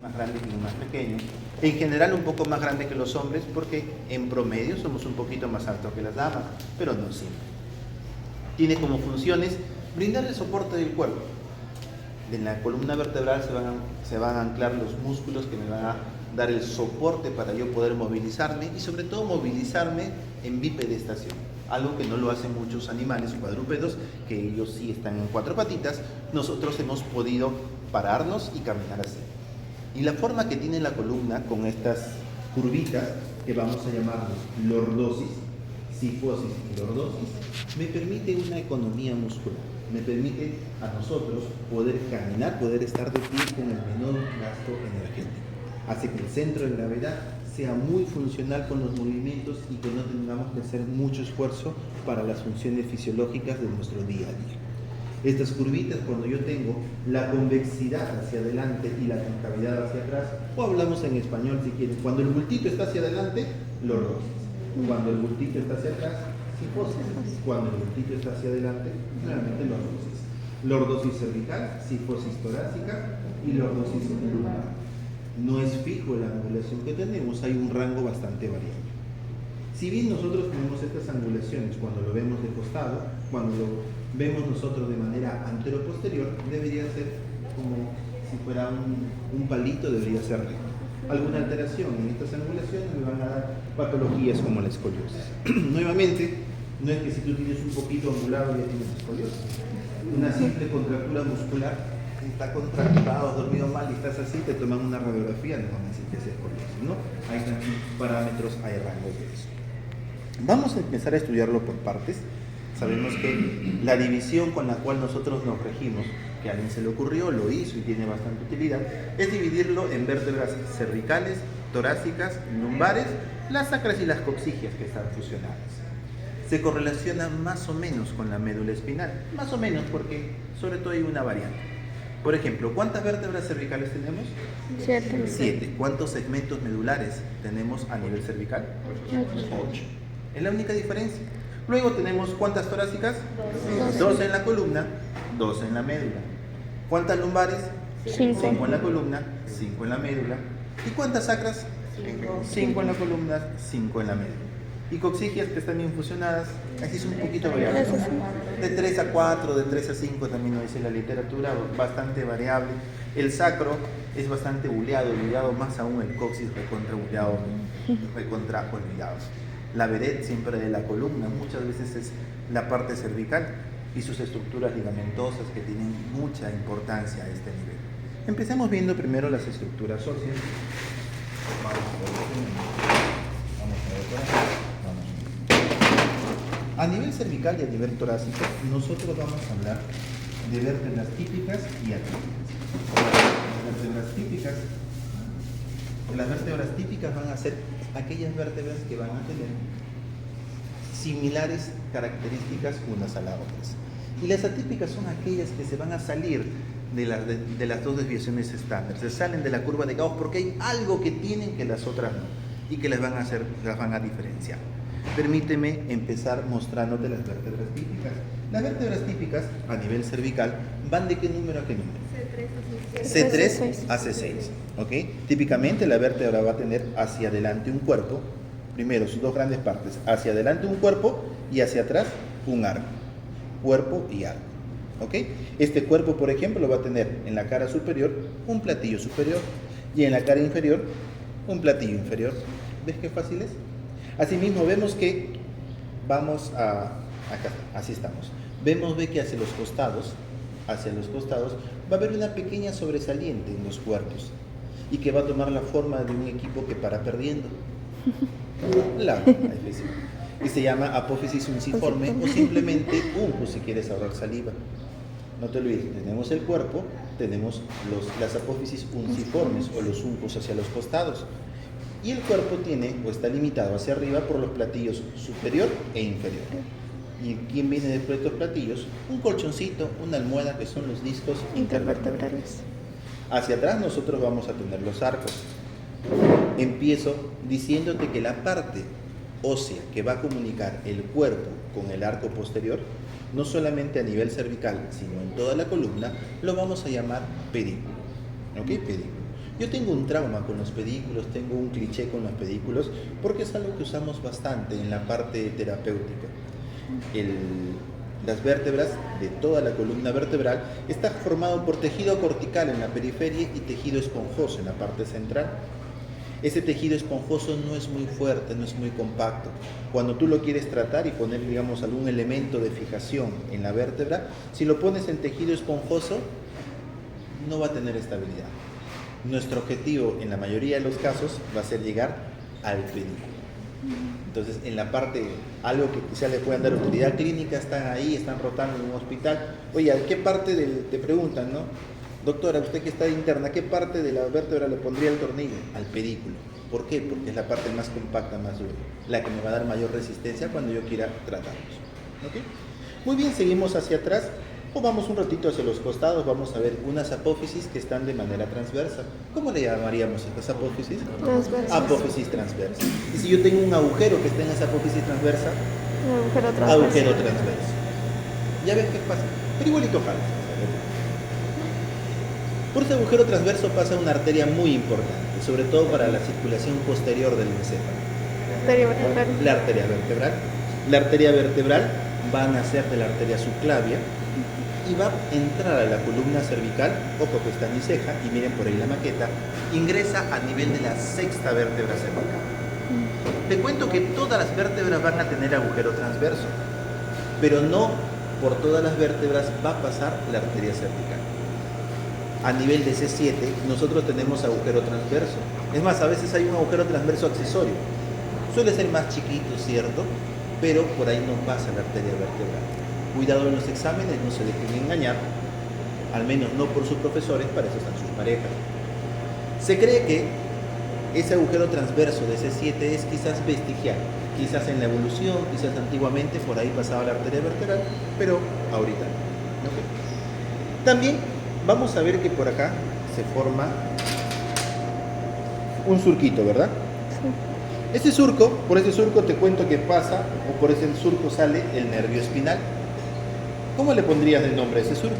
más grandes y más pequeños. En general un poco más grande que los hombres porque en promedio somos un poquito más altos que las damas, pero no siempre. Tiene como funciones brindar el soporte del cuerpo. En la columna vertebral se van a anclar los músculos que me van a dar el soporte para yo poder movilizarme y sobre todo movilizarme en bipedestación, algo que no lo hacen muchos animales cuadrúpedos, que ellos sí están en cuatro patitas. Nosotros hemos podido pararnos y caminar así. Y la forma que tiene la columna con estas curvitas, que vamos a llamarlos lordosis, cifosis y lordosis, me permite una economía muscular, me permite a nosotros poder caminar, poder estar de pie con el menor gasto energético. Hace que el centro de gravedad sea muy funcional con los movimientos y que no tengamos que hacer mucho esfuerzo para las funciones fisiológicas de nuestro día a día. Estas curvitas, cuando yo tengo la convexidad hacia adelante y la concavidad hacia atrás, o hablamos en español si quieren, cuando el bultito está hacia adelante, lordosis. Cuando el bultito está hacia atrás, cifosis. Cuando el bultito está hacia adelante, generalmente lordosis. Lordosis cervical, cifosis torácica y lordosis lumbar. No es fijo la angulación que tenemos, hay un rango bastante variable. Si bien nosotros tenemos estas angulaciones cuando lo vemos de costado, cuando lo vemos nosotros de manera antero-posterior, debería ser como si fuera un palito, debería ser recto. Alguna alteración en estas angulaciones me van a dar patologías como la escoliosis. Nuevamente, no es que si tú tienes un poquito angulado ya tienes escoliosis. Una simple contractura muscular, está contracturado, dormido mal y estás así, te toman una radiografía, no van a decir que es escoliosis, ¿no? Hay también parámetros, hay rangos de eso. Vamos a empezar a estudiarlo por partes. Sabemos que la división con la cual nosotros nos regimos, que a alguien se le ocurrió, lo hizo y tiene bastante utilidad, es dividirlo en vértebras cervicales, torácicas, lumbares, las sacras y las coxigias que están fusionadas. Se correlaciona más o menos con la médula espinal, más o menos porque sobre todo hay una variante. Por ejemplo, ¿cuántas vértebras cervicales tenemos? 7. ¿Cuántos segmentos medulares tenemos a nivel cervical? 8. Es la única diferencia. Luego tenemos ¿cuántas torácicas? 2 en la columna, 2 en la médula. ¿Cuántas lumbares? 5 en la columna, 5 en la médula. ¿Y cuántas sacras? 5 en la columna, 5 en la médula. Y coxigias que están bien fusionadas, así es un poquito variable. De 3 a 4, de 3 a 5 también lo dice la literatura, bastante variable. El sacro es bastante buleado más aún el coxis recontra buleado, recontra olvidado. La vered siempre de la columna, muchas veces es la parte cervical y sus estructuras ligamentosas que tienen mucha importancia a este nivel. Empecemos viendo primero las estructuras óseas. A nivel cervical y a nivel torácico, nosotros vamos a hablar de vértebras típicas y atípicas. Las vértebras típicas van a ser aquellas vértebras que van a tener similares características unas a las otras. Y las atípicas son aquellas que se van a salir de las dos desviaciones estándar, se salen de la curva de Gauss porque hay algo que tienen que las otras no y que las van a diferenciar. Permíteme empezar mostrándote las vértebras típicas. Las vértebras típicas a nivel cervical van de qué número a qué número? C3 a C6. ¿Ok? Típicamente la vértebra va a tener hacia adelante un cuerpo, primero sus dos grandes partes, hacia adelante un cuerpo y hacia atrás un arco. Cuerpo y arco. ¿Ok? Este cuerpo, por ejemplo, va a tener en la cara superior un platillo superior y en la cara inferior un platillo inferior. ¿Ves qué fácil es? Asimismo, vemos que vamos acá, así estamos. Vemos que hacia los costados va a haber una pequeña sobresaliente en los cuerpos y que va a tomar la forma de un equipo que para perdiendo. Y se llama apófisis unciforme o simplemente uncus si quieres ahorrar saliva. No te olvides, tenemos el cuerpo, tenemos las apófisis unciformes o los uncus hacia los costados. Y el cuerpo tiene o está limitado hacia arriba por los platillos superior e inferior. ¿Y quién viene después de estos platillos? Un colchoncito, una almohada que son los discos intervertebrales. Hacia atrás nosotros vamos a tener los arcos. Empiezo diciéndote que la parte ósea que va a comunicar el cuerpo con el arco posterior, no solamente a nivel cervical, sino en toda la columna, lo vamos a llamar pedículo. ¿Ok? Pedículo. Yo tengo un trauma con los pedículos, tengo un cliché con los pedículos, porque es algo que usamos bastante en la parte terapéutica. Las vértebras de toda la columna vertebral está formado por tejido cortical en la periferia y tejido esponjoso en la parte central. Ese tejido esponjoso no es muy fuerte, no es muy compacto. Cuando tú lo quieres tratar y poner, digamos, algún elemento de fijación en la vértebra, si lo pones en tejido esponjoso, no va a tener estabilidad. Nuestro objetivo, en la mayoría de los casos, va a ser llegar al pedículo. Entonces, en la parte, algo que quizá le puedan dar utilidad clínica, están ahí, están rotando en un hospital. Oye, ¿a qué parte te preguntan, no? Doctora, usted que está de interna, ¿qué parte de la vértebra le pondría el tornillo? Al pedículo. ¿Por qué? Porque es la parte más compacta, más dura, la que me va a dar mayor resistencia cuando yo quiera tratarlos. ¿Ok? Muy bien, seguimos hacia atrás o vamos un ratito hacia los costados. Vamos a ver unas apófisis que están de manera transversa. ¿Cómo le llamaríamos a estas apófisis? Transversa. Apófisis transversa. Y si yo tengo un agujero que está en esa apófisis transversa, Agujero transverso. agujero transverso. ¿Ya ves qué pasa? Pero igualito jala. Por ese agujero transverso pasa una arteria muy importante, sobre todo para la circulación posterior del encéfalo. Arteria vertebral. La arteria vertebral. La arteria vertebral va a nacer de la arteria subclavia y va a entrar a la columna cervical, ojo, pestaña y ceja, y miren por ahí la maqueta, ingresa a nivel de la sexta vértebra cervical. Te cuento que todas las vértebras van a tener agujero transverso, pero no por todas las vértebras va a pasar la arteria cervical. A nivel de C7 nosotros tenemos agujero transverso. Es más, a veces hay un agujero transverso accesorio. Suele ser más chiquito, cierto, pero por ahí no pasa la arteria vertebral. Cuidado en los exámenes, no se dejen engañar, al menos no por sus profesores, para eso están sus parejas. Se cree que ese agujero transverso de C7 es quizás vestigial, quizás en la evolución, quizás antiguamente por ahí pasaba la arteria vertebral, pero ahorita no. ¿Okay? También vamos a ver que por acá se forma un surquito, ¿verdad? Sí. Ese surco, por ese surco te cuento que pasa, o por ese surco sale el nervio espinal. ¿Cómo le pondrías el nombre a ese surco?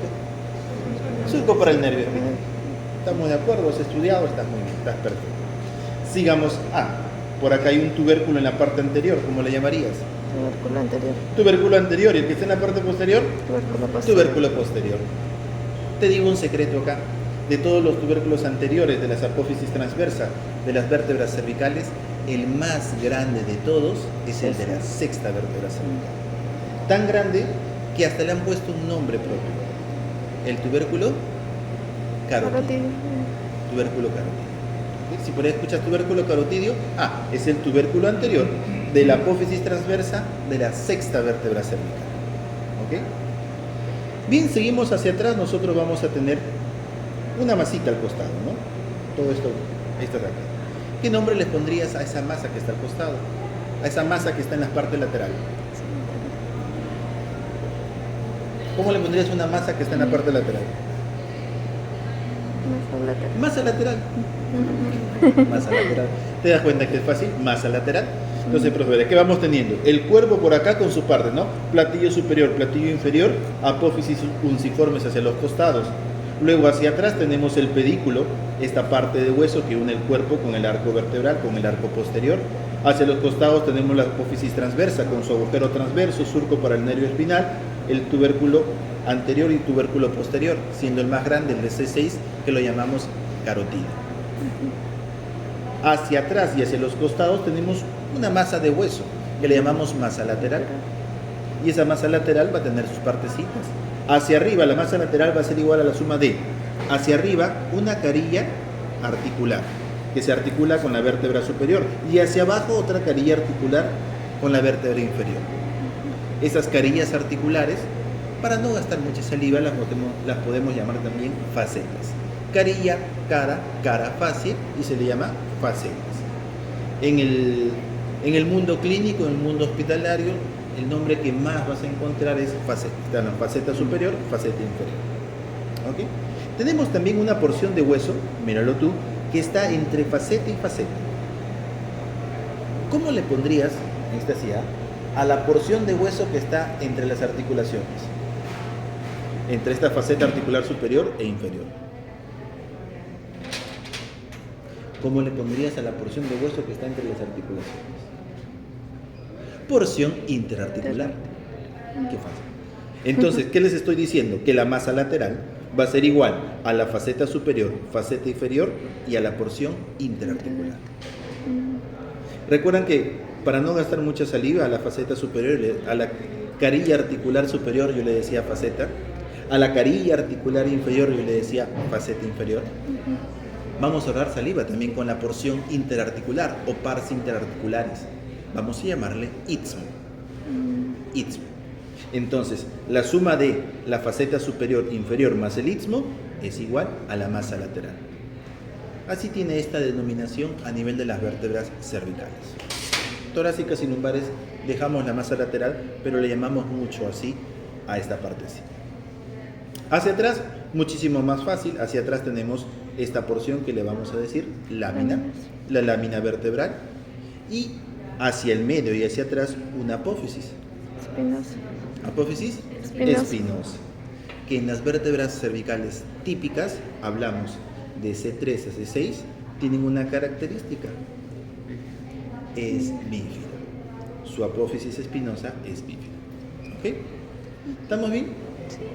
Surco para el nervio espinal. ¿Estamos de acuerdo? ¿Has estudiado? Estás muy bien, estás perfecto. Sigamos. Por acá hay un tubérculo en la parte anterior, ¿cómo le llamarías? Tubérculo anterior. Tubérculo anterior. ¿Y el que está en la parte posterior? Tubérculo posterior. Tubérculo posterior. Te digo un secreto acá. De todos los tubérculos anteriores de las apófisis transversa de las vértebras cervicales, el más grande de todos es el de la sexta vértebra cervical. Tan grande que hasta le han puesto un nombre propio. El tubérculo carotidio. Tubérculo carotidio. Si por ahí escuchas tubérculo carotidio, es el tubérculo anterior de la apófisis transversa de la sexta vértebra cervical. ¿Ok? Bien, seguimos hacia atrás. Nosotros vamos a tener una masita al costado, ¿no? Todo esto de acá. ¿Qué nombre le pondrías a esa masa que está al costado? A esa masa que está en la parte lateral. ¿Cómo le pondrías una masa que está en la parte lateral? Masa lateral. Masa lateral. ¿Te das cuenta que es fácil? Masa lateral. Entonces, profesor, ¿qué vamos teniendo? El cuerpo por acá con su parte, ¿no? Platillo superior, platillo inferior, apófisis unciformes hacia los costados. Luego hacia atrás tenemos el pedículo, esta parte de hueso que une el cuerpo con el arco vertebral, con el arco posterior. Hacia los costados tenemos la apófisis transversa con su agujero transverso, surco para el nervio espinal, el tubérculo anterior y tubérculo posterior, siendo el más grande el de C6, que lo llamamos carotidio. Hacia atrás y hacia los costados tenemos una masa de hueso, que le llamamos masa lateral. Y esa masa lateral va a tener sus partecitas. Hacia arriba, la masa lateral va a ser igual a la suma de, hacia arriba, una carilla articular, que se articula con la vértebra superior, y hacia abajo otra carilla articular con la vértebra inferior. Esas carillas articulares, para no gastar mucha saliva, las podemos llamar también facetas. Carilla, cara fácil, y se le llama facetas. En el mundo clínico, en el mundo hospitalario, el nombre que más vas a encontrar es faceta. Está la faceta superior, faceta inferior. ¿Okay? Tenemos también una porción de hueso, míralo tú, que está entre faceta y faceta. ¿Cómo le pondrías, en esta silla, a la porción de hueso que está entre las articulaciones? Entre esta faceta articular superior e inferior. ¿Cómo le pondrías a la porción de hueso que está entre las articulaciones? Porción interarticular. Qué fácil. Entonces, ¿qué les estoy diciendo? Que la masa lateral va a ser igual a la faceta superior, faceta inferior y a la porción interarticular. Recuerdan que para no gastar mucha saliva, a la faceta superior, a la carilla articular superior yo le decía faceta, a la carilla articular inferior yo le decía faceta inferior. Vamos a ahorrar saliva también con la porción interarticular o pars interarticulares. Vamos a llamarle istmo. Istmo. Entonces, la suma de la faceta superior inferior más el istmo es igual a la masa lateral. Así tiene esta denominación a nivel de las vértebras cervicales. Torácicas y lumbares dejamos la masa lateral, pero le llamamos mucho así a esta parte así. Hacia atrás, muchísimo más fácil. Hacia atrás tenemos esta porción que le vamos a decir lámina, la lámina vertebral, y hacia el medio y hacia atrás una apófisis. Espinosa. Apófisis espinosa. Que en las vértebras cervicales típicas, hablamos de C3 a C6, tienen una característica. Es bífida. Su apófisis espinosa es bífida. ¿Ok? ¿Estamos bien?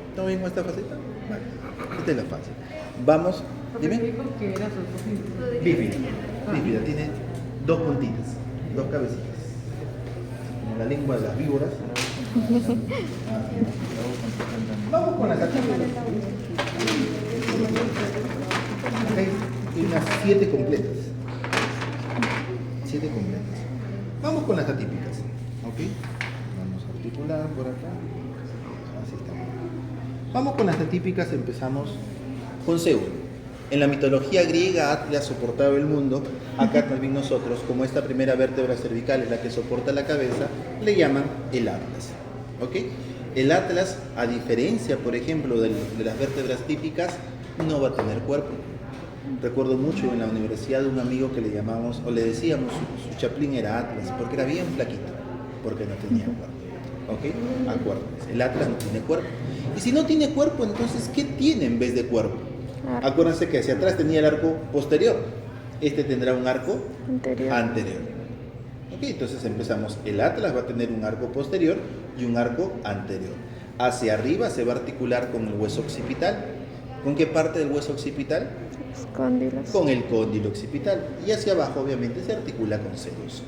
¿Estamos bien con esta faceta? Vale. Esta es la fase. Vamos. Dime. Bífida. Bífida. Tiene dos puntitas, dos cabecitas. Como la lengua de las víboras. Vamos con las atípicas. Okay. Y unas 7 completas. 7 completas. Vamos con las atípicas. ¿Ok? Vamos a articular por acá. Así está. Vamos con las atípicas. Empezamos con Zeus. En la mitología griega, Atlas soportaba el mundo. Acá también nosotros, como esta primera vértebra cervical es la que soporta la cabeza, le llaman el Atlas. ¿Ok? El Atlas, a diferencia, por ejemplo, de las vértebras típicas, no va a tener cuerpo. Recuerdo mucho en la universidad de un amigo que le llamamos, o le decíamos, su chaplín era Atlas, porque era bien flaquito, porque no tenía cuerpo. ¿Ok? Acuérdense, el Atlas no tiene cuerpo. Y si no tiene cuerpo, entonces, ¿qué tiene en vez de cuerpo? Acuérdense que hacia atrás tenía el arco posterior. Este tendrá un arco anterior. Ok, entonces empezamos. El Atlas va a tener un arco posterior y un arco anterior. Hacia arriba se va a articular con el hueso occipital. ¿Con qué parte del hueso occipital? Cóndilos. Con el cóndilo occipital. Y hacia abajo obviamente se articula con C2.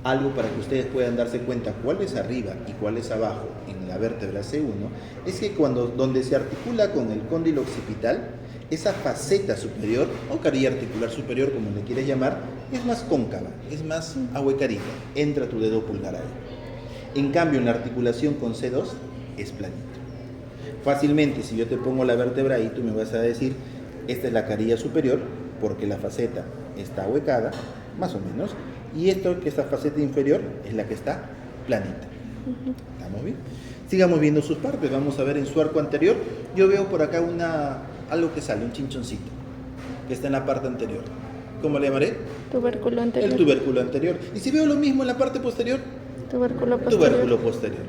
Algo para que ustedes puedan darse cuenta cuál es arriba y cuál es abajo en la vértebra C1 es que donde se articula con el cóndilo occipital, esa faceta superior o carilla articular superior, como le quieres llamar, es más cóncava, es más ahuecadita. Entra tu dedo pulgar ahí. En cambio, en la articulación con C2 es planito. Fácilmente, si yo te pongo la vértebra ahí, tú me vas a decir, esta es la carilla superior, porque la faceta está ahuecada, más o menos, y esta faceta inferior es la que está planita. ¿Estamos bien? Sigamos viendo sus partes. Vamos a ver en su arco anterior. Yo veo por acá algo que sale, un chinchoncito, que está en la parte anterior. ¿Cómo le llamaré? Tubérculo anterior. El tubérculo anterior. Y si veo lo mismo en la parte posterior, Tubérculo posterior. tubérculo posterior.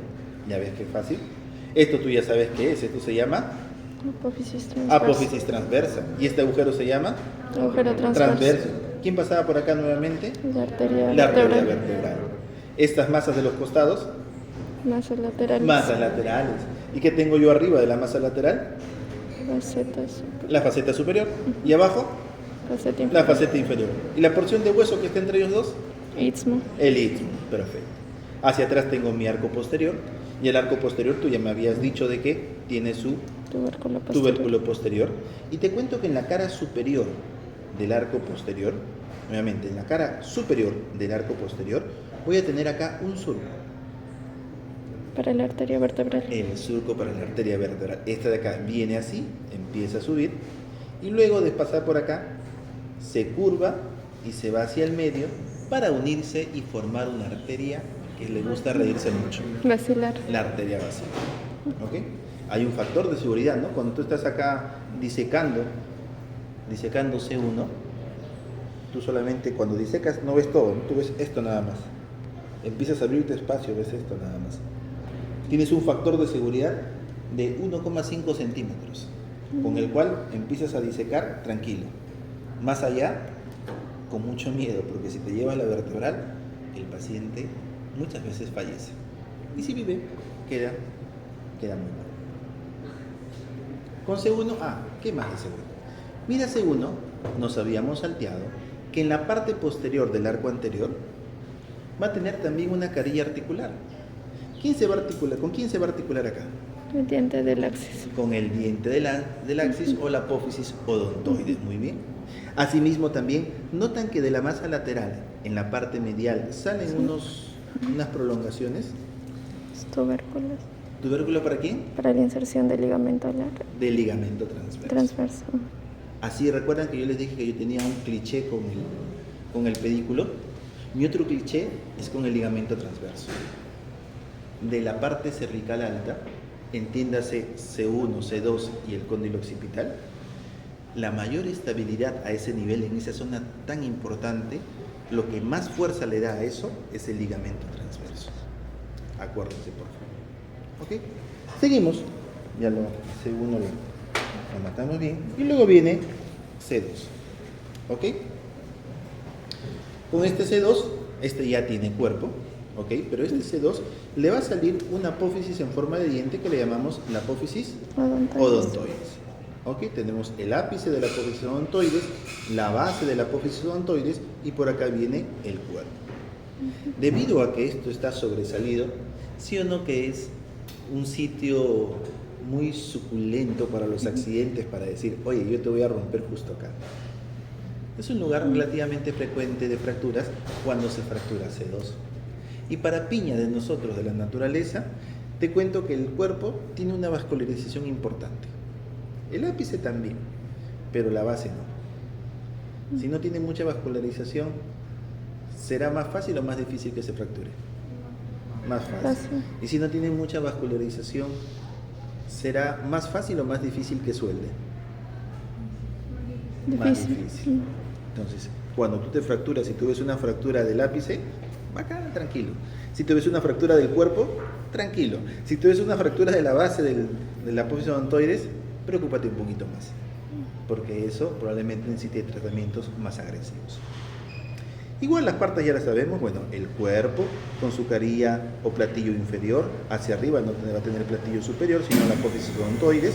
¿Ya ves qué fácil? Esto tú ya sabes qué es. Esto se llama Apófisis transversa. apófisis transversa. Y este agujero se llama Agujero transverso. transverso. ¿Quién pasaba por acá nuevamente? La arteria La arteria vertebral. vertebral. Estas masas de los costados, Masas laterales. masas laterales. ¿Y qué tengo yo arriba de la masa lateral? Facetas. La faceta superior. ¿Y abajo? Faceta La inferior. faceta inferior. ¿Y la porción de hueso que está entre ellos dos? Istmo. El istmo. Perfecto. Hacia atrás tengo mi arco posterior. Y el arco posterior, tú ya me habías dicho de que tiene su Tubérculo posterior. tubérculo posterior. Y te cuento que en la cara superior del arco posterior, nuevamente en la cara superior del arco posterior, voy a tener acá un surco. Para la arteria vertebral. El surco para la arteria vertebral. Esta de acá viene así, empieza a subir, y luego de pasar por acá, se curva y se va hacia el medio para unirse y formar una arteria que le gusta reírse mucho. Basilar. La arteria basilar. ¿Ok? Hay un factor de seguridad, ¿no? Cuando tú estás acá disecando C1, tú solamente cuando disecas no ves todo, ¿no? Tú ves esto nada más. Empiezas a abrirte espacio, ves esto nada más. Tienes un factor de seguridad de 1,5 centímetros, con el cual empiezas a disecar tranquilo. Más allá, con mucho miedo, porque si te llevas la vertebral, el paciente muchas veces fallece. Y si vive, queda muy mal. Con C1, ¿qué más de C1? Mira C1, nos habíamos salteado que en la parte posterior del arco anterior va a tener también una carilla articular. ¿Quién se va a articular? ¿Con quién se va a articular acá? El diente del axis. Con el diente del axis o la apófisis odontoides, muy bien. Asimismo también, notan que de la masa lateral, en la parte medial, salen unas prolongaciones. Tubérculos. ¿Tubérculo para quién? Para la inserción del ligamento alar. Del ligamento transverso. Así, recuerdan que yo les dije que yo tenía un cliché con el pedículo. Mi otro cliché es con el ligamento transverso. De la parte cervical alta, entiéndase C1, C2 y el cóndilo occipital, la mayor estabilidad a ese nivel, en esa zona tan importante, lo que más fuerza le da a eso es el ligamento transverso. Acuérdense, por favor. ¿Ok? Seguimos. Ya C1 lo matamos bien. Y luego viene C2. ¿Ok? Con este C2, este ya tiene cuerpo. ¿Ok? Pero este C2 le va a salir una apófisis en forma de diente que le llamamos la apófisis odontoides. ¿Ok? Tenemos el ápice de la apófisis odontoides, la base de la apófisis odontoides y por acá viene el cuerpo. Debido a que esto está sobresalido, ¿sí o no que es un sitio muy suculento para los accidentes, para decir, oye, yo te voy a romper justo acá? Es un lugar relativamente frecuente de fracturas cuando se fractura C2. Y para piña de nosotros, de la naturaleza, te cuento que el cuerpo tiene una vascularización importante. El ápice también, pero la base no. Si no tiene mucha vascularización, ¿será más fácil o más difícil que se fracture? Más fácil. Y si no tiene mucha vascularización, ¿será más fácil o más difícil que suelde? Más difícil. Entonces, cuando tú te fracturas, si tú ves una fractura del ápice, bacán, tranquilo. Si tú ves una fractura del cuerpo, tranquilo. Si tú ves una fractura de la base de la apófisis odontoides, preocúpate un poquito más, porque eso probablemente necesite tratamientos más agresivos. Igual las partes ya las sabemos, bueno, el cuerpo con su carilla o platillo inferior, hacia arriba no va a tener platillo superior, sino la apófisis odontoides,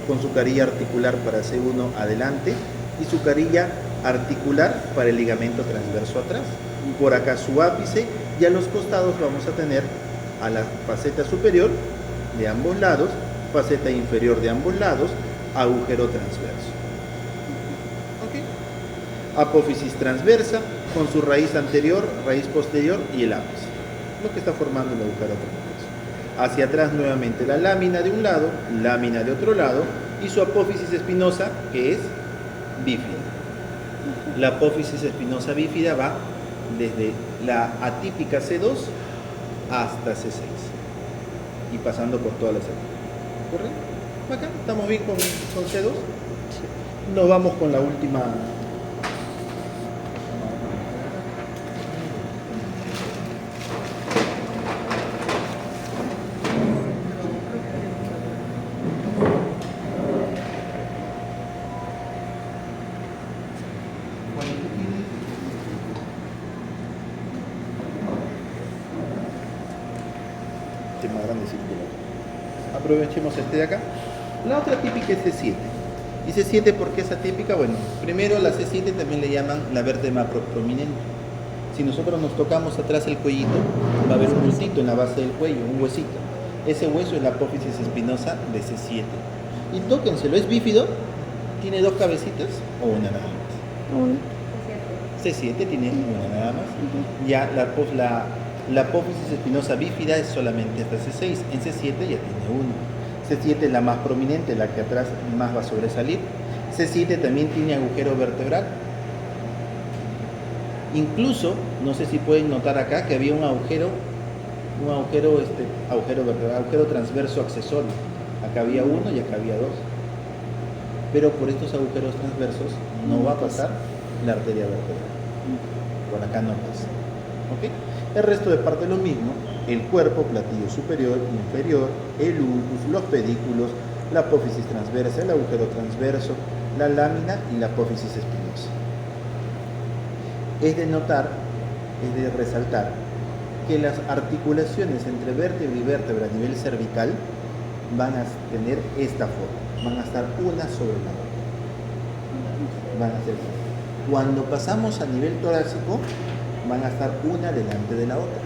con su carilla articular para C1 adelante y su carilla articular para el ligamento transverso atrás. Por acá su ápice y a los costados vamos a tener a la faceta superior de ambos lados, faceta inferior de ambos lados, agujero transverso. ¿Ok? Apófisis transversa con su raíz anterior, raíz posterior y el ápice, lo que está formando el agujero transverso. Hacia atrás nuevamente la lámina de un lado, lámina de otro lado y su apófisis espinosa, que es bífida. La apófisis espinosa bífida va desde la atípica C2 hasta C6 y pasando por todas las etapas. ¿Correcto? Acá estamos bien con C2. Nos vamos con la última. Más grande circular. Aprovechemos este de acá. La otra típica es C7. Y C7, ¿por qué es atípica? Bueno, primero la C7 también le llaman la vértebra prominente. Si nosotros nos tocamos atrás el cuellito, va a haber un bultito en la base del cuello, un huesito. Ese hueso es la apófisis espinosa de C7. Y tóquenselo, ¿es bífido? ¿Tiene dos cabecitas o una nada más? Una. C7 tiene una nada más. Ya la apófisis espinosa bífida es solamente hasta C6, en C7 ya tiene uno. C7 es la más prominente, la que atrás más va a sobresalir. C7 también tiene agujero vertebral. Incluso, no sé si pueden notar acá que había un agujero vertebral, agujero transverso accesorio. Acá había uno y acá había dos. Pero por estos agujeros transversos no va a pasar la arteria vertebral. Por acá no pasa. ¿Ok? El resto de parte lo mismo, el cuerpo, platillo superior, inferior, el ulcus, los pedículos, la apófisis transversa, el agujero transverso, la lámina y la apófisis espinosa. Es de notar, es de resaltar que las articulaciones entre vértebra y vértebra a nivel cervical van a tener esta forma, van a estar una sobre la otra. Van a ser así. Cuando pasamos a nivel torácico, van a estar una delante de la otra.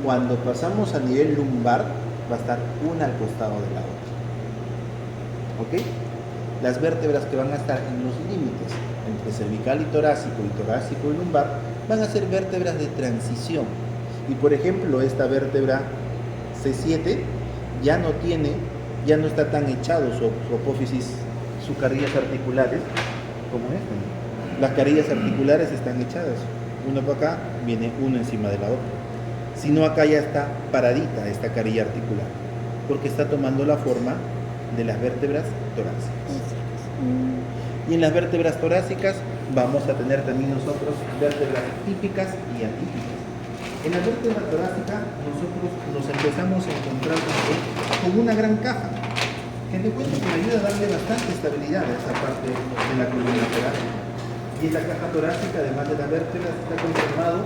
Cuando pasamos a nivel lumbar, va a estar una al costado de la otra. ¿Ok? Las vértebras que van a estar en los límites entre cervical y torácico y lumbar van a ser vértebras de transición. Y por ejemplo, esta vértebra C7 ya no está tan echado su apófisis, sus carillas articulares como esta. Las carillas articulares están echadas. Uno para acá, viene uno encima de la otra. Sino acá ya está paradita esta carilla articular, porque está tomando la forma de las vértebras torácicas. Y en las vértebras torácicas vamos a tener también nosotros vértebras típicas y atípicas. En la vértebra torácica nosotros nos empezamos a encontrar con una gran caja, que te cuento que me ayuda a darle bastante estabilidad a esa parte de la columna torácica. Y esta caja torácica, además de las vértebras, está conformado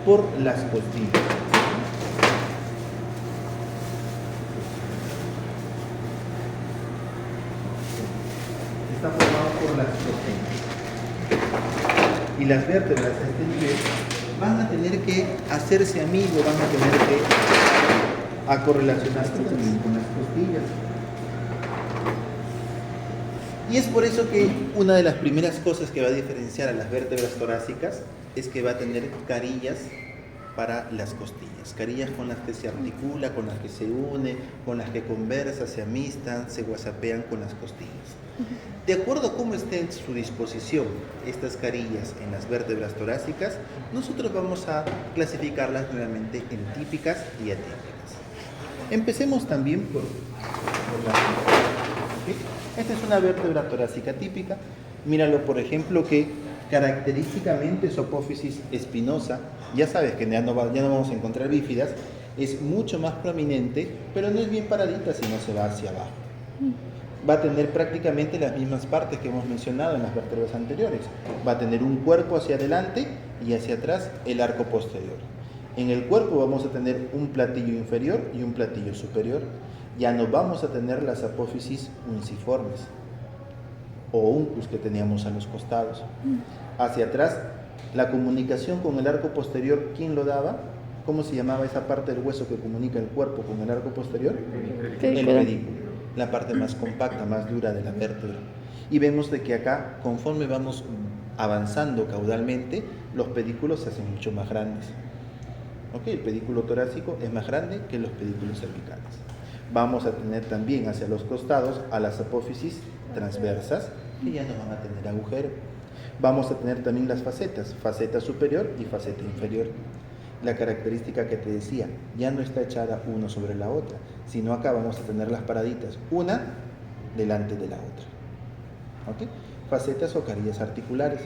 por las costillas. Está formado por las costillas. Y las vértebras a este nivel van a tener que hacerse amigos, van a tener que correlacionarse también con las costillas. Y es por eso que una de las primeras cosas que va a diferenciar a las vértebras torácicas es que va a tener carillas para las costillas, carillas con las que se articula, con las que se une, con las que conversa, se amistan, se whatsappean con las costillas. De acuerdo a cómo esté en su disposición estas carillas en las vértebras torácicas, nosotros vamos a clasificarlas nuevamente en típicas y atípicas. Empecemos también por la típica. ¿Sí? Esta es una vértebra torácica típica. Míralo, por ejemplo, que característicamente su apófisis espinosa, ya sabes que ya no vamos a encontrar bífidas, es mucho más prominente, pero no es bien paradita, sino se va hacia abajo. Va a tener prácticamente las mismas partes que hemos mencionado en las vértebras anteriores. Va a tener un cuerpo hacia adelante y hacia atrás el arco posterior. En el cuerpo vamos a tener un platillo inferior y un platillo superior. Ya no vamos a tener las apófisis unciformes o uncus que teníamos a los costados. Hacia atrás, la comunicación con el arco posterior, ¿quién lo daba? ¿Cómo se llamaba esa parte del hueso que comunica el cuerpo con el arco posterior? El pedículo, la parte más compacta, más dura de la vértebra. Y vemos de que acá, conforme vamos avanzando caudalmente, los pedículos se hacen mucho más grandes. ¿Ok? El pedículo torácico es más grande que los pedículos cervicales. Vamos a tener también hacia los costados a las apófisis transversas, que ya no van a tener agujero. Vamos a tener también las facetas, faceta superior y faceta inferior. La característica que te decía, ya no está echada una sobre la otra, sino acá vamos a tener las paraditas, una delante de la otra. ¿Ok? Facetas o carillas articulares.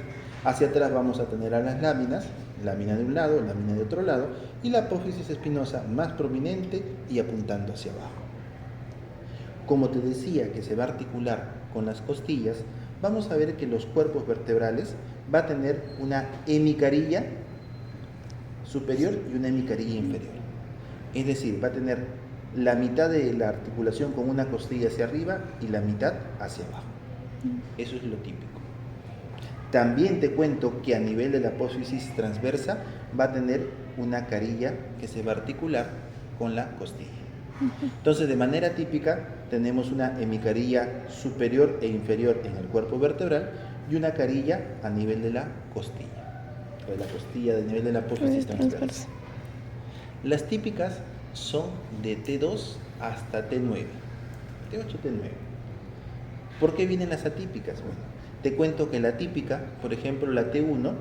Hacia atrás vamos a tener a las láminas, lámina de un lado, lámina de otro lado, y la apófisis espinosa más prominente y apuntando hacia abajo. Como te decía que se va a articular con las costillas, vamos a ver que los cuerpos vertebrales va a tener una hemicarilla superior y una hemicarilla inferior. Es decir, va a tener la mitad de la articulación con una costilla hacia arriba y la mitad hacia abajo. Eso es lo típico. También te cuento que a nivel de la apófisis transversa va a tener una carilla que se va a articular con la costilla. Entonces, de manera típica, tenemos una hemicarilla superior e inferior en el cuerpo vertebral y una carilla a nivel de la costilla, o de la costilla a nivel de la apófisis transversa. Las típicas son de T2 hasta T9, T8, T9. ¿Por qué vienen las atípicas? Bueno, te cuento que la típica, por ejemplo, la T1,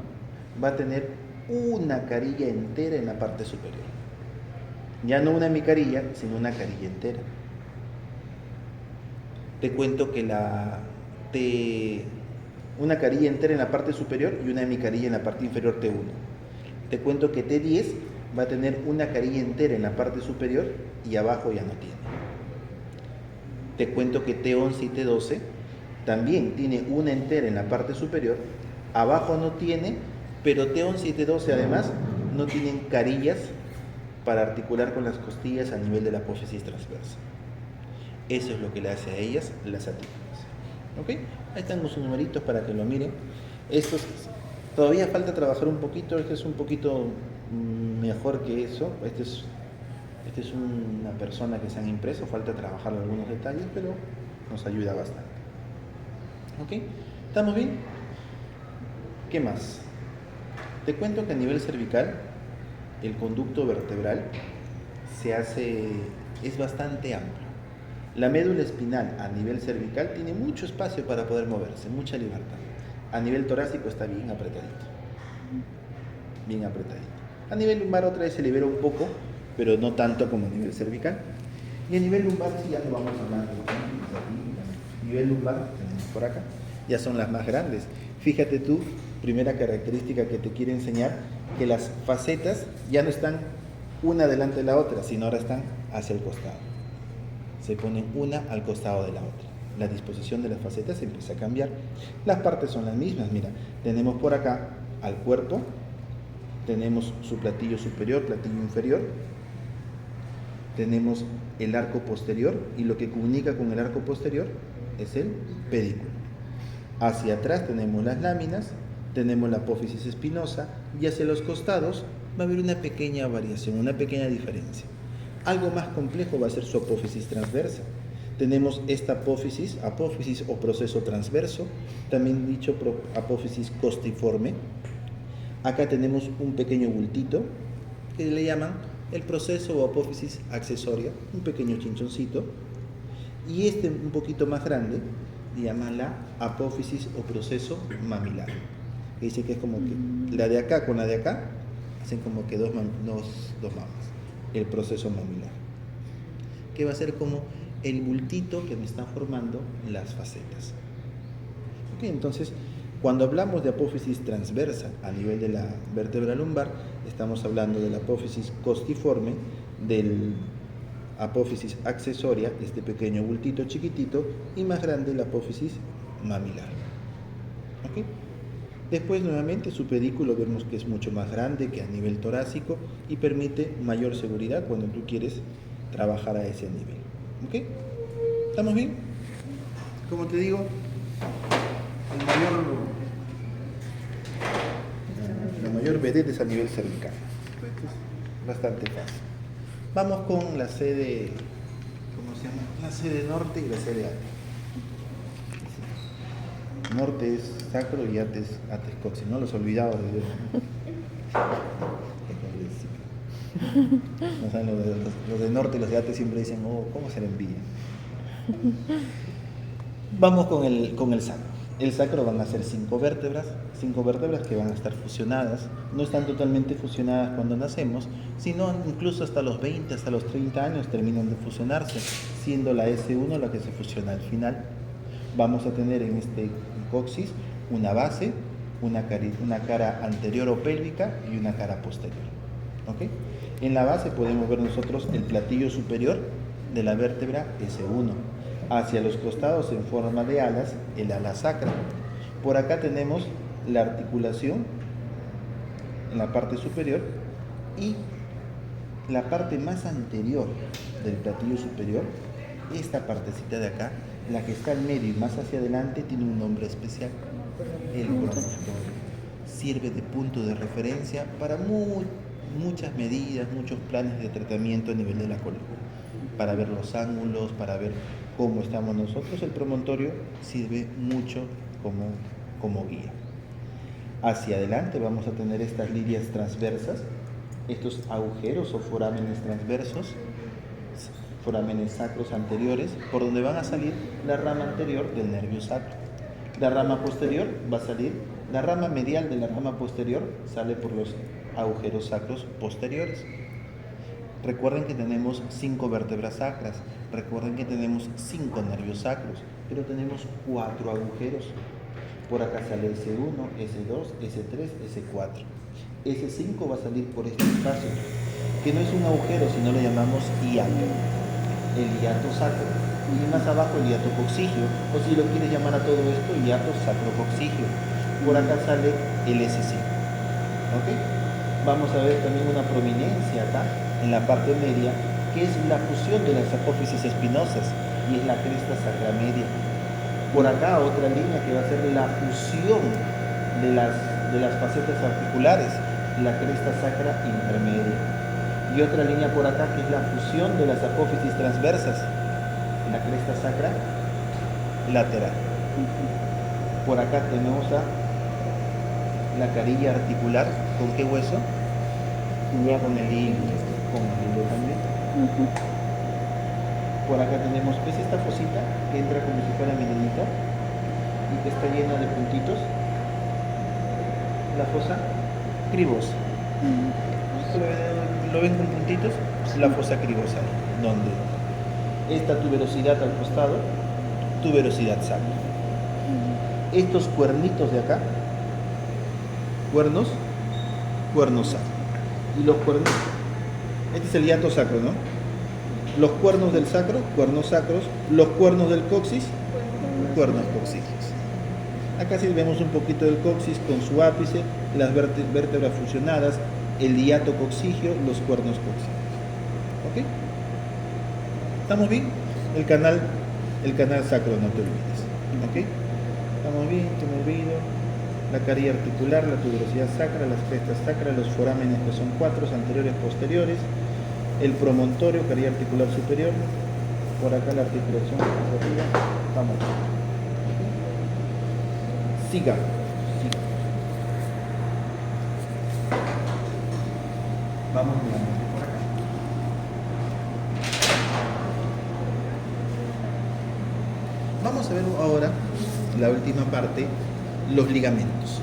va a tener una carilla entera en la parte superior. Ya no una hemicarilla, sino una carilla entera. Te cuento que una carilla entera en la parte superior y una hemicarilla en la parte inferior T1. Te cuento que T10 va a tener una carilla entera en la parte superior y abajo ya no tiene. Te cuento que T11 y T12 también tiene una entera en la parte superior, abajo no tiene Pero T11 y T12 además no tienen carillas para articular con las costillas a nivel de la apófisis transversa. Eso es lo que le hace a ellas las atípicas. ¿Ok? Ahí están los numeritos para que lo miren. Estos todavía falta trabajar un poquito. Este es un poquito mejor que eso. Este es una persona que se han impreso. Falta trabajar algunos detalles, pero nos ayuda bastante. ¿Ok? ¿Estamos bien? ¿Qué más? Te cuento que a nivel cervical el conducto vertebral es bastante amplio. La médula espinal a nivel cervical tiene mucho espacio para poder moverse, mucha libertad. A nivel torácico está bien apretadito. Bien apretadito. A nivel lumbar otra vez se libera un poco, pero no tanto como a nivel cervical. Y a nivel lumbar sí ya lo vamos a hablar. A nivel lumbar, tenemos por acá, ya son las más grandes. Fíjate tú, primera característica que te quiero enseñar, que las facetas ya no están una delante de la otra, sino ahora están hacia el costado. Se ponen una al costado de la otra. La disposición de las facetas empieza a cambiar. Las partes son las mismas. Mira, tenemos por acá al cuerpo, tenemos su platillo superior, platillo inferior, tenemos el arco posterior y lo que comunica con el arco posterior es el pedículo. Hacia atrás tenemos las láminas, tenemos la apófisis espinosa y hacia los costados va a haber una pequeña variación, una pequeña diferencia. Algo más complejo va a ser su apófisis transversa. Tenemos esta apófisis o proceso transverso, también dicho apófisis costiforme. Acá tenemos un pequeño bultito que le llaman el proceso o apófisis accesoria, un pequeño chinchoncito. Y este un poquito más grande le llaman la apófisis o proceso mamilar. Que dice que es como que la de acá con la de acá hacen como que dos mamas. El proceso mamilar, que va a ser como el bultito que me están formando las facetas. Okay, entonces, cuando hablamos de apófisis transversa a nivel de la vértebra lumbar, estamos hablando de la apófisis costiforme, del apófisis accesoria, este pequeño bultito chiquitito, y más grande la apófisis mamilar. ¿Okay? Después nuevamente su pedículo vemos que es mucho más grande que a nivel torácico y permite mayor seguridad cuando tú quieres trabajar a ese nivel. ¿Ok? ¿Estamos bien? Como te digo, la mayor vedette es a nivel cervical. Es bastante fácil. Vamos con la sede, ¿cómo se llama? La sede norte y la sede ate. Norte es sacro y ate es coxis, ¿no? Los olvidados de Dios. No saben, los de norte y los de ate siempre dicen, oh, ¿cómo se le envía? Vamos con el sacro. El sacro van a ser 5 vértebras que van a estar fusionadas. No están totalmente fusionadas cuando nacemos, sino incluso hasta los 20, hasta los 30 años terminan de fusionarse, siendo la S1 la que se fusiona al final. Vamos a tener en este coxis una base, una cara anterior o pélvica y una cara posterior. ¿Okay? En la base podemos ver nosotros el platillo superior de la vértebra S1. Hacia los costados en forma de alas, el ala sacra. Por acá tenemos la articulación en la parte superior y la parte más anterior del platillo superior, esta partecita de acá, la que está al medio y más hacia adelante, tiene un nombre especial, el promontorio. Sirve de punto de referencia para muchas medidas, muchos planes de tratamiento a nivel de la columna. Para ver los ángulos, para ver cómo estamos nosotros, el promontorio sirve mucho como guía. Hacia adelante vamos a tener estas líneas transversas, estos agujeros o forámenes transversos, forámenes sacros anteriores, por donde van a salir la rama anterior del nervio sacro. La rama posterior va a salir, la rama medial de la rama posterior sale por los agujeros sacros posteriores. Recuerden que tenemos 5 vértebras sacras, recuerden que tenemos 5 nervios sacros, pero tenemos 4 agujeros. Por acá sale S1, S2, S3, S4. S5 va a salir por este espacio, que no es un agujero, sino lo llamamos hiato. El hiato sacro. Y más abajo el hiato coxigio, o si lo quieres llamar a todo esto, hiato sacrocoxigio. Por acá sale el S5. ¿Ok? Vamos a ver también una prominencia acá, en la parte media, que es la fusión de las apófisis espinosas y es la cresta sacra media. Por acá otra línea que va a ser la fusión de las facetas articulares, la cresta sacra intermedia. Y otra línea por acá que es la fusión de las apófisis transversas, la cresta sacra lateral. Por acá tenemos la carilla articular. ¿Con qué hueso? Ya. Con el hilo. Con el hilo también. Ujú. Por acá tenemos, ¿ves esta fosita que entra como si fuera meninita y que está llena de puntitos? La fosa cribosa. ¿Lo ven con puntitos? La fosa cribosa, donde esta tuberosidad al costado, tuberosidad sacra. Estos cuernitos de acá, cuernos sacros. Y los cuernos, este es el hiato sacro, ¿no? Los cuernos del sacro, cuernos sacros. Los cuernos del coxis, cuernos coxígeos. Acá sí vemos un poquito del coxis con su ápice, las vértebras fusionadas, el hiato coxígeo, los cuernos coxígeos. ¿Ok? ¿Estamos bien? El canal sacro, no te olvides. ¿Ok? ¿Estamos bien? ¿Te me olvido? La carilla articular, la tuberosidad sacra, las crestas sacras, los forámenes que son 4, anteriores, posteriores, el promontorio, carilla articular superior, por acá la articulación hacia arriba. Vamos. Siga. Vamos mirando por acá. Vamos a ver ahora la última parte, los ligamentos.